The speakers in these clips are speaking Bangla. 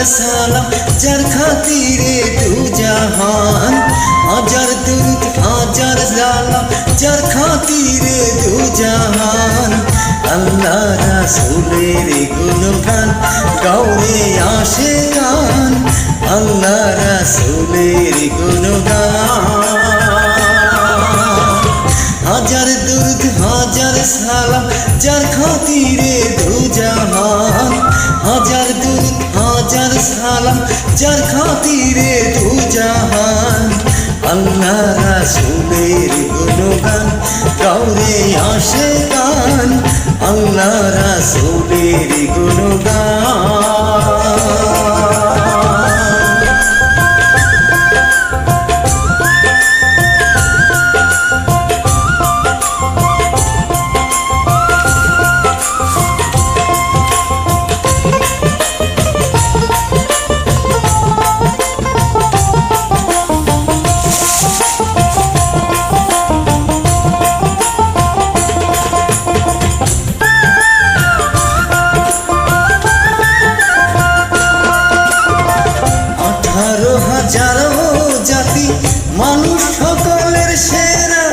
সালাম যার খাতিরে দু জাহান হাজার দুরূদ হাজার সালাম যার খাতিরে দু জাহান আল্লাহ রাসূলের গুণগান গাওরে আশিকান আল্লাহ রাসূলের গুণগান হাজার দুরূদ হাজার সালাম যার খাতিরে দু জাহান হাজার দুরূদ হাজার সালাম যার খাতিরে দু জাহান আল্লাহ রাসূলের গুণগান গাওরে আশিকান আল্লাহ রাসূলের গুণগান জাতি মানুষ সকলের সেরা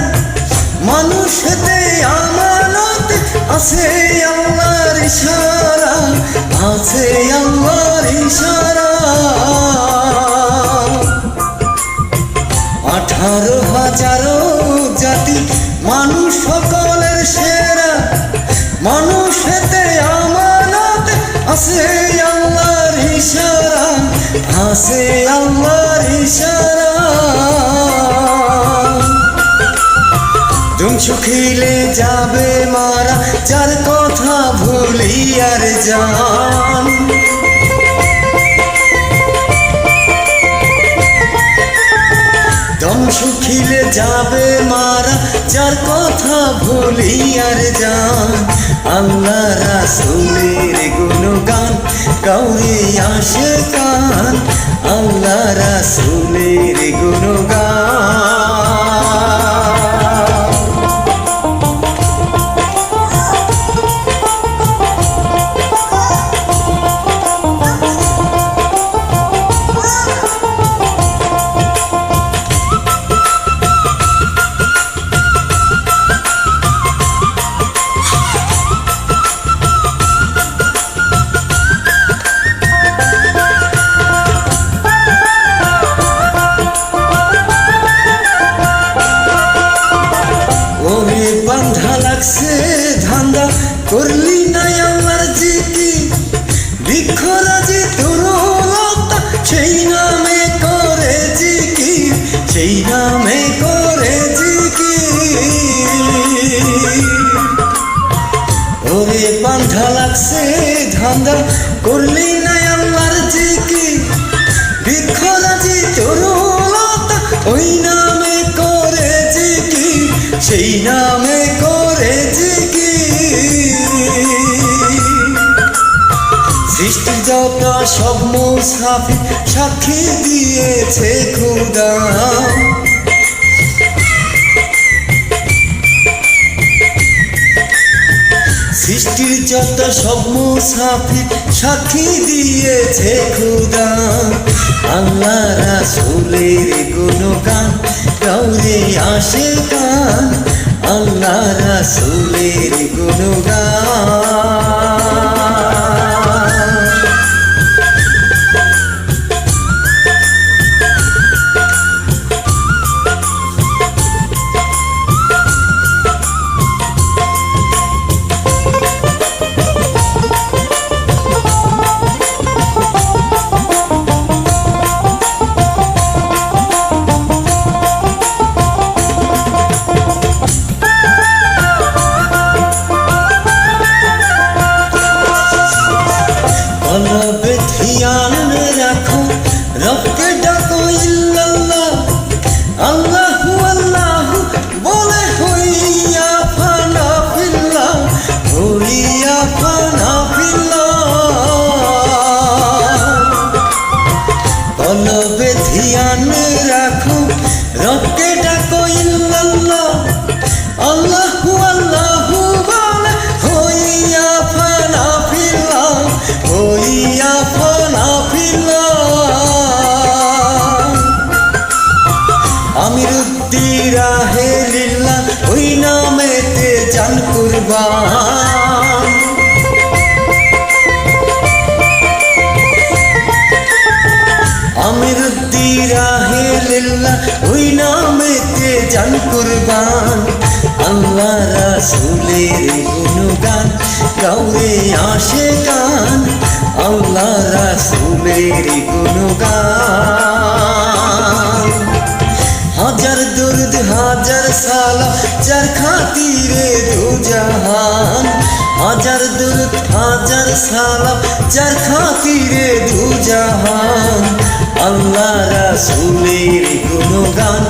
মানুষতে আমানত আছে আল্লাহর ইশারা আছে আল্লাহর ইশারা 18,000 জাতি মানুষ সকলের সেরা মানুষতে আমানত আছে আল্লাহর ইশারা আছে আল্লাহর ইশারা ধ্বংস খেলে যাবে মারা যার কথা ভুলি আর জান ধ্বংস খেলে যাবে মারা যার কথা ভুলি আর জান আল্লাহ রাসূলের গুণগান গাওরে আশিকান আল্লাহ রাসূলের গুণগান বান্ধা লাগছে ধান্দা করলি না আল্লাহর জিকির বৃক্ষরাজি তরুলতা সেই নামে করে জিকির সেই নামে করে জিকির ওরে বান্ধা লাগছে ধান্দা করলি না আল্লাহর জিকির বৃক্ষরাজি তরুলতা ওই নামে করে জিকির সেই নামে করে জিকির সৃষ্টি যত সব মুসাফির সাক্ষী দিয়েছে খোদা সৃষ্টির যত সব মুসাফির সাক্ষী দিয়েছে খোদা আল্লাহ রাসূলের গুণগান গাওরে আশিকান আল্লাহ রাসূলের গুণগান রাসূলের গুণগান গাউরে আশিকান আল্লাহ রাসূলের গুণগান হাজার দুরুদ হাজার সালাম যার খাতিরে দু জাহান হাজার দুরুদ হাজার সালাম যার খাতিরে দু জাহান আল্লাহ রাসূলের গুণগান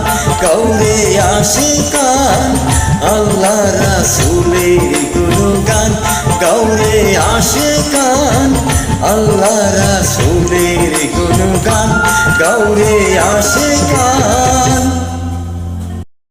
গাউরে আশিকান আল্লাহ রাসূলের গুণগান গাউরে আশিকান আল্লাহ রাসূলের গুণগান গাউরে আশিকান